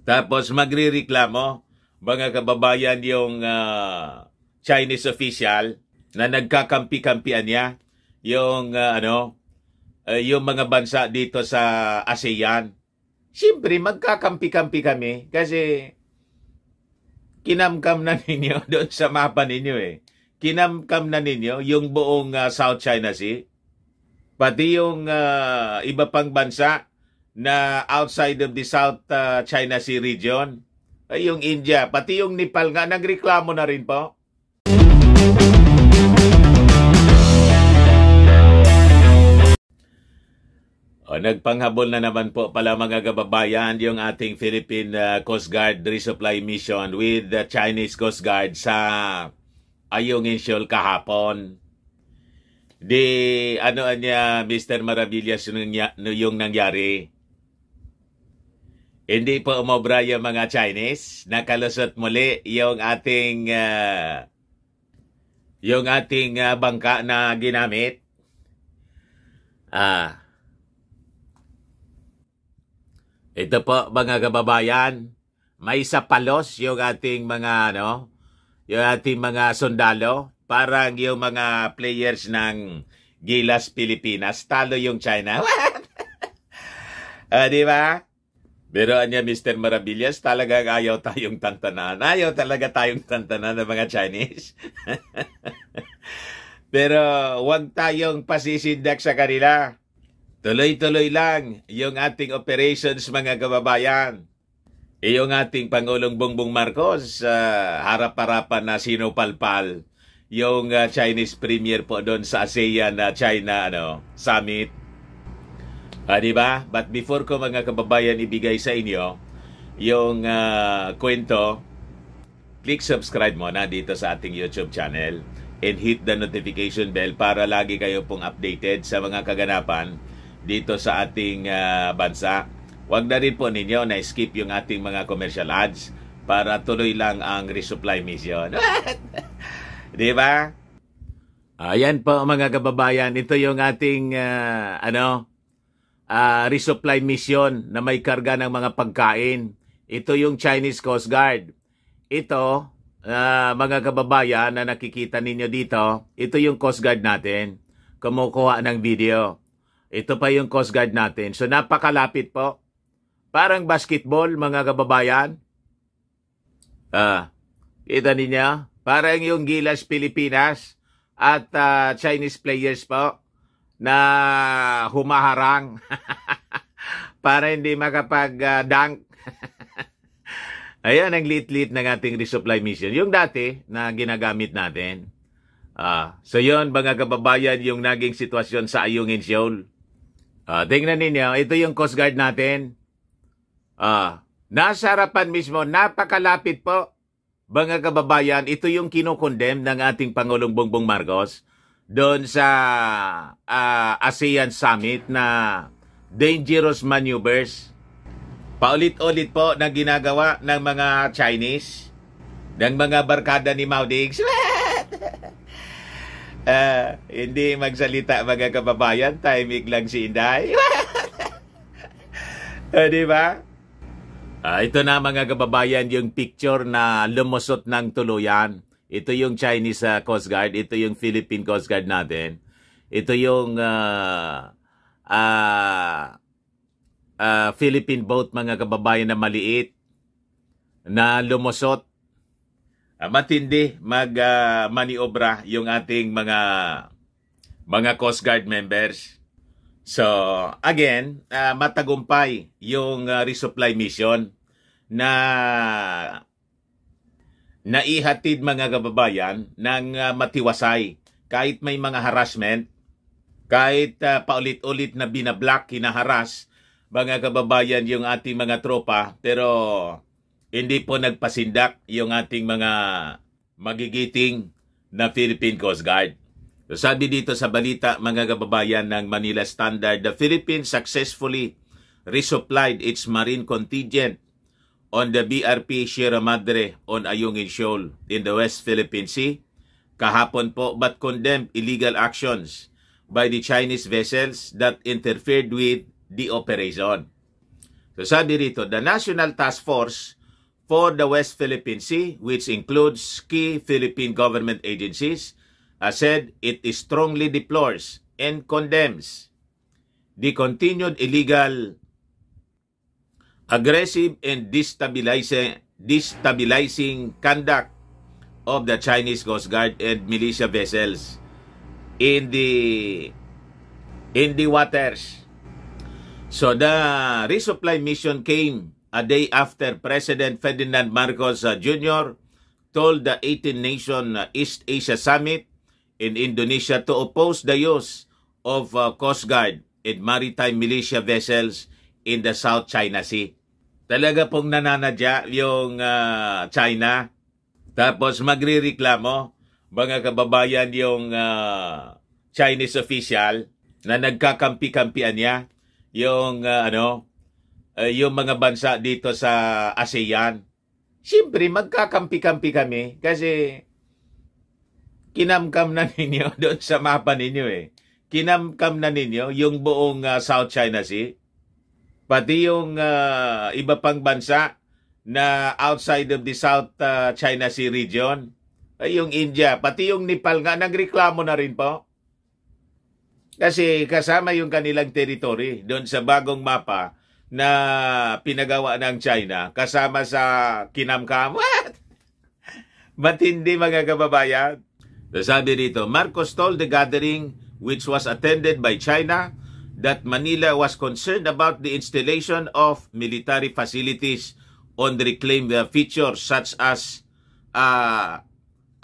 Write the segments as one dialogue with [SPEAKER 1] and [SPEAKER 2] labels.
[SPEAKER 1] Tapos magrireklamo, mga kababayan, yung Chinese official na nagkakampi-kampian niya yung yung mga bansa dito sa ASEAN. Siyempre, magkakampi-kampi kami kasi kinamkam na ninyo doon sa mapa ninyo eh. Kinamkam na ninyo yung buong South China Sea. Pati yung iba pang bansa na outside of the South China Sea region, yung India, pati yung Nepal nga, nagreklamo na rin po. Nagpanghabol na naman po pala mga kababayan yung ating Philippine Coast Guard resupply mission with the Chinese Coast Guard sa Ayungin Shoal kahapon. Ano niya, Mr. Maravillas, yung nangyari. Hindi po umobra yung mga Chinese. Nakalusot muli yung ating bangka na ginamit. Ito po mga kababayan, may sapalos yung ating mga yung ating mga sundalo, parang yung mga players ng Gilas Pilipinas, talo yung China. Di ba? Pero niya, Mr. Maravillas, talagang ayaw tayong tantanan. Ayaw talaga tayong tantanan ng mga Chinese. Pero huwag tayong pasisindak sa kanila. Tuloy-tuloy lang yung ating operations mga kababayan. Yung ating Pangulong Bongbong Marcos, harap-harapan na sinupalpal yung Chinese Premier po doon sa ASEAN China Summit. Diba? But before ko mga kababayan ibigay sa inyo yung kwento, click subscribe muna dito sa ating YouTube channel and hit the notification bell para lagi kayo pong updated sa mga kaganapan dito sa ating bansa. Huwag na rin po ninyo na skip yung ating mga commercial ads para tuloy lang ang resupply mission. Di ba? Ayan po mga kababayan, ito yung ating resupply mission na may karga ng mga pagkain. Ito yung Chinese Coast Guard. Ito, mga kababayan na nakikita ninyo dito, ito yung Coast Guard natin. Kumukuha ng video. Ito pa yung Coast Guard natin. So napakalapit po. Parang basketball mga kababayan. Kita ninyo? Parang yung Gilas Pilipinas at Chinese players po na humaharang para hindi makapag-dunk. Ayan ang lit-lit ng ating resupply mission. Yung dati na ginagamit natin. So yun mga kababayan yung naging sitwasyon sa Ayungin Shoal. Tingnan ninyo, ito yung Coast Guard natin. Nasa harapan mismo, napakalapit po. Mga kababayan, ito yung kinukondem ng ating Pangulong Bongbong Marcos doon sa ASEAN Summit na dangerous maneuvers. Paulit-ulit po na ginagawa ng mga Chinese, ng mga barkada ni Mao Diggs. Hindi magsalita mga kababayan, timing lang si Inday. Di ba? Ito na mga kababayan yung picture na lumusot ng tuluyan. Ito yung Chinese Coast Guard, ito yung Philippine Coast Guard natin. Ito yung Philippine boat mga kababayan na maliit na lumusot. Matindi maniobra yung ating mga Coast Guard members. So, again, matagumpay yung resupply mission na naihatid mga kababayan ng matiwasay. Kahit may mga harassment, kahit paulit-ulit na binablock, hinaharas mga kababayan yung ating mga tropa, pero hindi po nagpasindak yung ating mga magigiting na Philippine Coast Guard. So sabi dito sa balita mga kababayan ng Manila Standard, the Philippines successfully resupplied its marine contingent on the BRP Sierra Madre on Ayungin Shoal in the West Philippine Sea kahapon po, but condemned illegal actions by the Chinese vessels that interfered with the operation. So sabi rito, the National Task Force for the West Philippine Sea, which includes key Philippine government agencies, said it strongly deplores and condemns the continued illegal, aggressive, and destabilizing conduct of the Chinese Coast Guard and militia vessels in the waters. So the resupply mission came a day after President Ferdinand Marcos Jr. told the 18-nation East Asia Summit in Indonesia to oppose the use of Coast Guard and maritime militia vessels in the South China Sea. Talaga pong nananadya yung China. Tapos magrireklamo, mga kababayan, yung Chinese official na nagkakampi-kampian niya yung yung mga bansa dito sa ASEAN. Siyempre, magkakampi-kampi kami kasi kinamkam na ninyo doon sa mapa ninyo eh. Kinamkam na ninyo yung buong South China Sea. Pati yung iba pang bansa na outside of the South China Sea region, yung India, pati yung Nepal nga, nagreklamo na rin po. Kasi kasama yung kanilang territory doon sa bagong mapa na pinagawa ng China, kasama sa kinamkam. What? Matindi, mga kababayan. Sabi dito, Marcos told the gathering, which was attended by China, that Manila was concerned about the installation of military facilities on the reclaimed features such as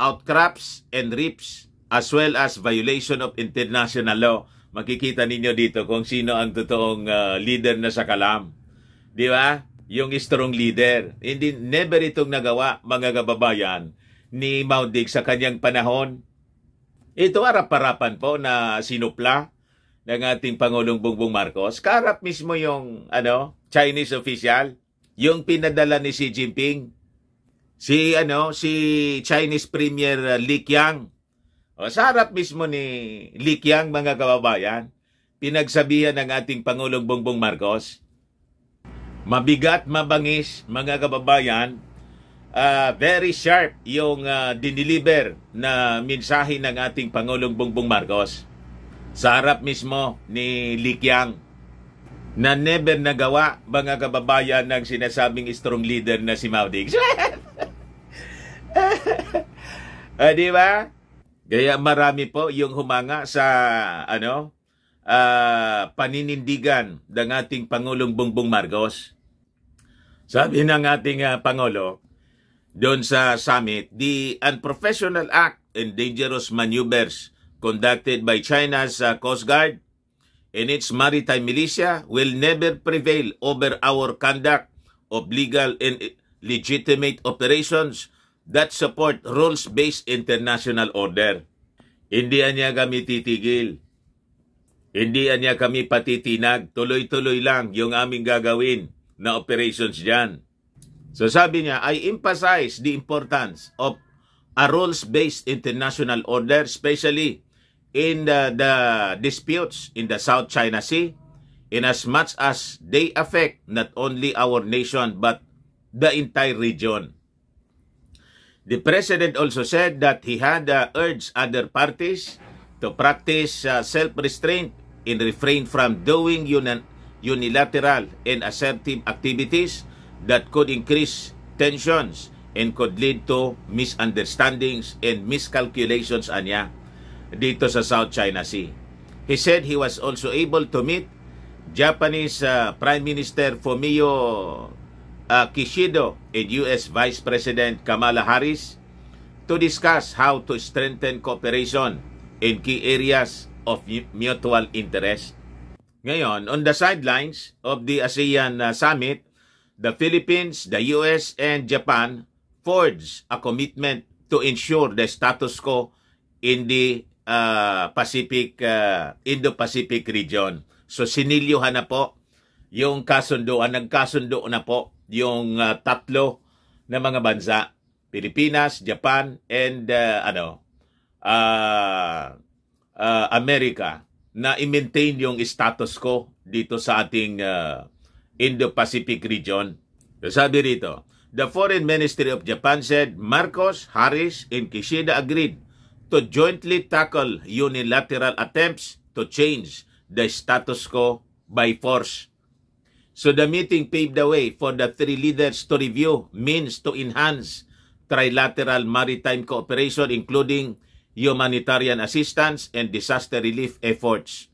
[SPEAKER 1] outcrops and reefs, as well as violation of international law. Makikita ninyo dito kung sino ang totoong leader na sa kalam. Di ba? Yung strong leader. Never itong nagawa, mga kababayan, ni Mao Dig sa kanyang panahon. Ito harap-harapan po na sinupla ng ating Pangulong Bongbong Marcos. Kaharap mismo yung Chinese official, yung pinadala ni Xi Jinping. Si Chinese Premier Li Qiang. Sa harap mismo ni Li Qiang, mga kababayan, pinagsabihan ng ating Pangulong Bongbong Marcos, mabigat, mabangis, mga kababayan, very sharp yung diniliver na mensahe ng ating Pangulong Bongbong Marcos sa harap mismo ni Li Qiang na never nagawa, mga kababayan, ng sinasabing strong leader na si Mao Dig. Di ba? Kaya marami po yung humanga sa paninindigan ng ating Pangulong Bongbong Marcos. Sabi ng ating Pangulo doon sa summit, the unprofessional act and dangerous maneuvers conducted by China's Coast Guard and its maritime militia will never prevail over our conduct of legal and legitimate operations that support rules-based international order. Hindi niya kami titigil. Hindi niya kami patitinag. Tuloy-tuloy lang yung aming gagawin na operations dyan. So sabi niya, I emphasize the importance of a rules-based international order, especially in the disputes in the South China Sea, in as much as they affect not only our nation but the entire region. The President also said that he had urged other parties to practice self-restraint and refrain from doing unilateral and assertive activities that could increase tensions and could lead to misunderstandings and miscalculations dito sa South China Sea. He said he was also able to meet Japanese Prime Minister Fumio Kishida and U.S. Vice President Kamala Harris to discuss how to strengthen cooperation in key areas of mutual interest. Ngayon, on the sidelines of the ASEAN Summit, the Philippines, the U.S., and Japan forged a commitment to ensure the status quo in the Indo-Pacific region. So sinilyuhan na po yung kasunduan, nagkasundo na po yung tatlo na mga bansa, Pilipinas, Japan, and America, na i-maintain yung status quo dito sa ating Indo-Pacific region. So sabi rito, the Foreign Ministry of Japan said Marcos, Harris, and Kishida agreed to jointly tackle unilateral attempts to change the status quo by force. So the meeting paved the way for the three leaders to review means to enhance trilateral maritime cooperation, including humanitarian assistance and disaster relief efforts.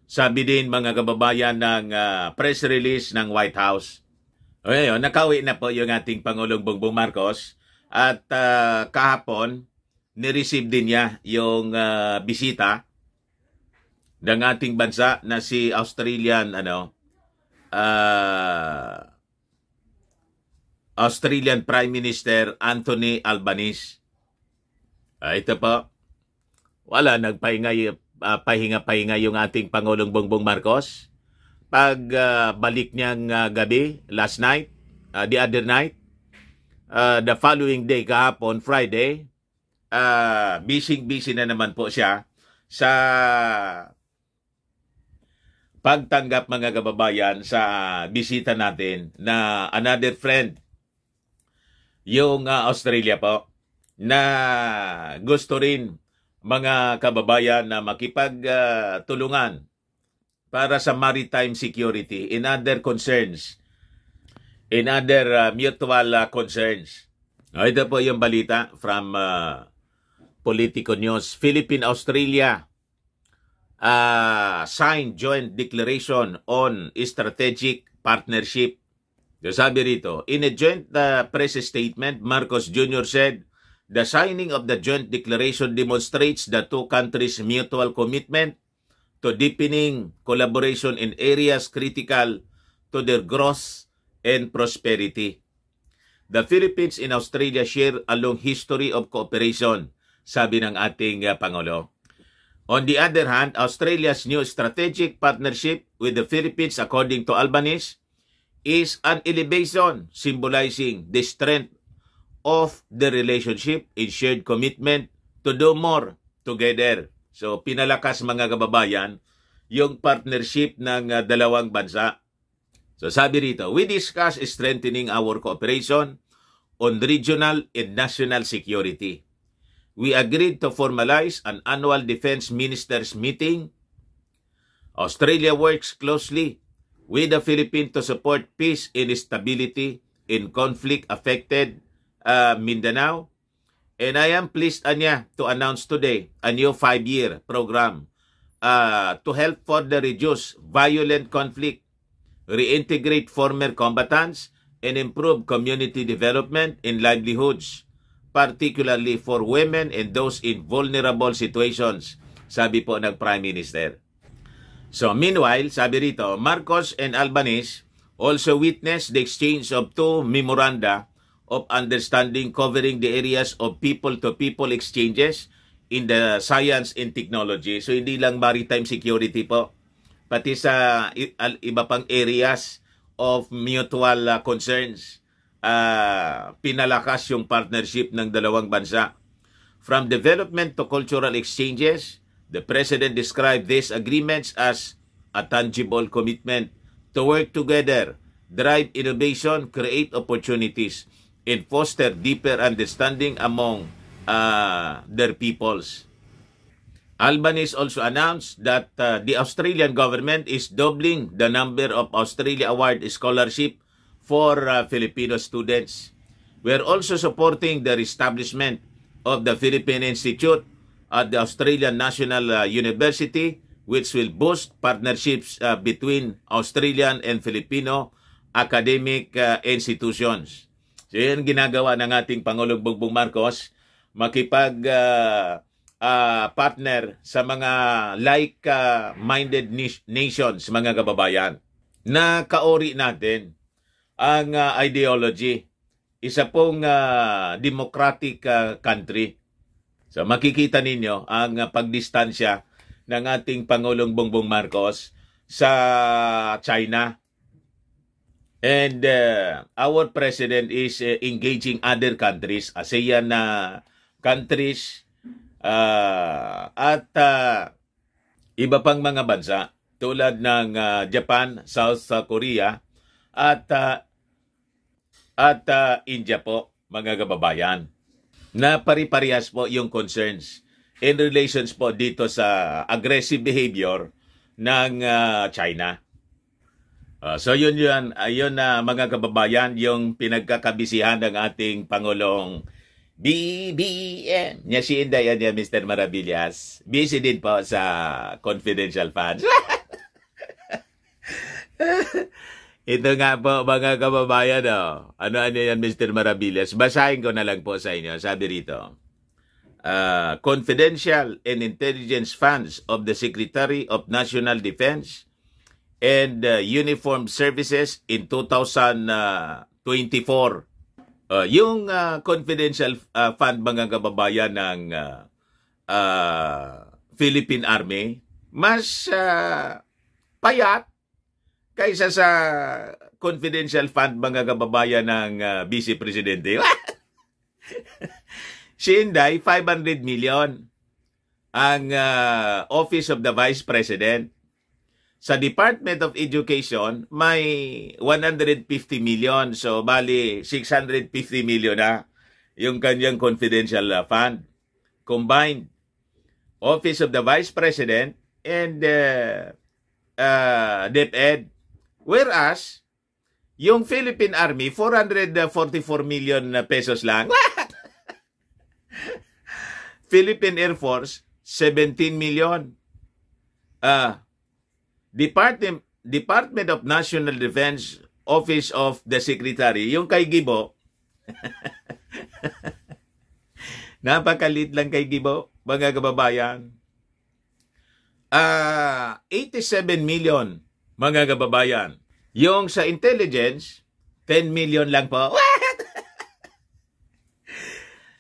[SPEAKER 1] Sabi din mga kababayan ng press release ng White House. Okay, nakauwi na po yung ating Pangulong Bongbong Marcos at kahapon ni-receive din niya yung bisita ng ating bansa na si Australian Prime Minister Anthony Albanese. Ito po, wala pahinga yung ating Pangulong Bongbong Marcos. Pag balik niyang gabi, last night, the other night, the following day, kahapon, Friday, busy na naman po siya sa pagtanggap mga kababayan sa bisita natin na another friend, yung Australia po, na gusto rin mga kababayan na makipagtulungan para sa maritime security in other concerns, in other mutual concerns. Ito po yung balita from Politico News. Philippine-Australia signed joint declaration on strategic partnership. So sabi rito, in a joint press statement, Marcos Jr. said, the signing of the joint declaration demonstrates the two countries' mutual commitment to deepening collaboration in areas critical to their growth and prosperity. The Philippines and Australia share a long history of cooperation, sabi ng ating Pangulo. On the other hand, Australia's new strategic partnership with the Philippines, according to Albanese, is an elevation symbolizing the strength of the relationship and shared commitment to do more together. So, pinalakas mga kababayan yung partnership ng dalawang bansa. So, sabi rito, we discuss strengthening our cooperation on regional and national security. We agreed to formalize an annual defense ministers meeting. Australia works closely with the Philippines to support peace and stability in conflict-affected Mindanao. And I am pleased, Anya, to announce today a new 5-year program to help further reduce violent conflict, reintegrate former combatants, and improve community development and livelihoods, particularly for women and those in vulnerable situations, sabi po ng Prime Minister. So meanwhile, sabi rito, Marcos and Albanese also witnessed the exchange of two memoranda of understanding covering the areas of people-to-people exchanges in the science and technology. So hindi lang maritime security po, pati sa iba pang areas of mutual concerns. Pinalakas yung partnership ng dalawang bansa. From development to cultural exchanges, the President described these agreements as a tangible commitment to work together, drive innovation, create opportunities, and foster deeper understanding among their peoples. Albanese also announced that the Australian government is doubling the number of Australia Award scholarship for Filipino students. We are also supporting the establishment of the Philippine Institute at the Australian National University, which will boost partnerships between Australian and Filipino academic institutions. So yan ginagawa ng ating Pangulong Bongbong Marcos, makipag-partner sa mga like-minded nations, mga kababayan, na kaori natin ang ideology. Isa pong democratic country. So makikita ninyo ang pagdistansya ng ating Pangulong Bongbong Marcos sa China. And our president is engaging other countries, ASEAN countries, at iba pang mga bansa tulad ng Japan, South Korea, at India po, mga kababayan, na pari-parehas po yung concerns in relations po dito sa aggressive behavior ng China. So yun na mga kababayan, yung pinagkakabisihan ng ating Pangulong BBM. Niya si Inday yan, Mr. Maravillas. Busy din po sa confidential funds. Ito nga po mga kababayan. Ano yan, Mr. Maravillas? Basahin ko na lang po sa inyo. Sabi rito, confidential and intelligence funds of the Secretary of National Defense and Uniformed Services in 2024. Yung confidential fund, mga kababayan, ng Philippine Army, mas payat kaysa sa confidential fund, mga kababayan, ng Vice Presidente. Si Inday, 500 million. Ang Office of the Vice President. Sa Department of Education, may 150 million. So, bali, 650 million na yung kanyang confidential fund. Combined. Office of the Vice President and DepEd. Whereas, yung Philippine Army, 444 million pesos lang. Philippine Air Force, 17 million. Department of National Defense, Office of the Secretary, yung kay Gibo, napakalit lang kay Gibo, mga kababayan. 87 million, mga kababayan. Yung sa intelligence, 10 million lang po.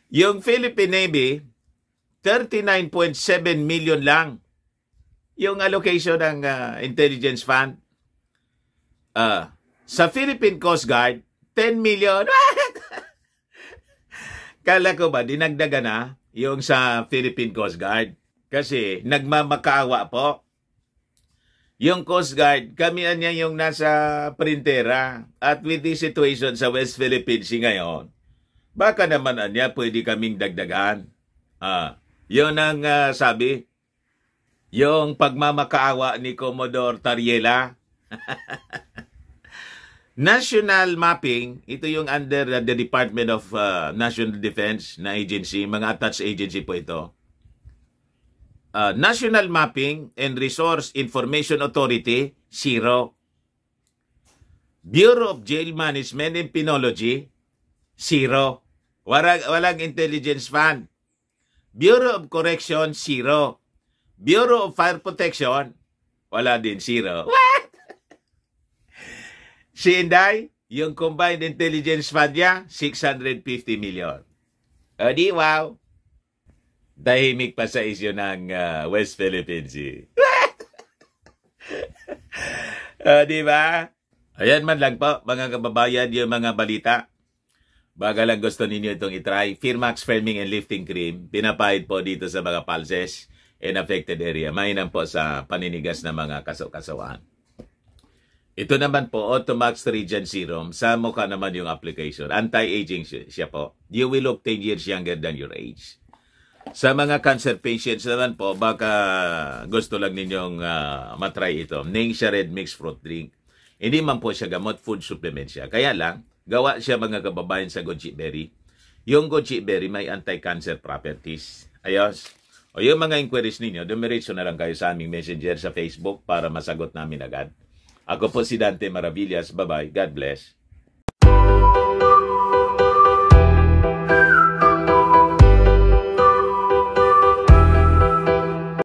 [SPEAKER 1] Yung Philippine Navy, 39.7 million lang. Yung allocation ng intelligence fund. Sa Philippine Coast Guard, 10 million. Kala ko ba, dinagdagan na yung sa Philippine Coast Guard? Kasi nagmamakaawa po. Yung Coast Guard, kami niya yung nasa printera. At with this situation sa West Philippines ngayon, baka naman niya pwede kaming dagdagan. Yun ang sabi. Yung pagmamakaawa ni Commodore Tariela. National mapping, ito yung under the Department of National Defense na agency, mga attached agency po ito. National Mapping and Resource Information Authority, 0. Bureau of Jail Management and Penology, 0. Walang intelligence fund. Bureau of Correction, 0. Bureau of Fire Protection, wala din, 0. What? Si Inday, yung Combined Intelligence Fund niya, 650 million. O di, wow. Tahimik pa sa isyo ng West Philippines. Di ba? Ayan man lang po, mga kababayan, yung mga balita. Baga lang gusto ninyo itong itry. Firmax Firming and Lifting Cream, pinapahid po dito sa mga pulses in affected area. Mainam po sa paninigas ng mga kasaw-kasawaan. Ito naman po, Automax Regen Serum. Sa mukha naman yung application. Anti-aging siya po. You will look 10 years younger than your age. Sa mga cancer patients naman po, baka gusto lang ninyong matry ito. Ningxia Red Mixed Fruit Drink. Hindi man po siya gamot, food supplement siya. Kaya lang, gawa siya, mga kababayan, sa goji berry. Yung goji berry may anti-cancer properties. Ayos. O yung mga inquiries ninyo, dumiretso na lang kayo sa aming messenger sa Facebook para masagot namin agad. Ako po si Dante Maravillas. Bye-bye. God bless.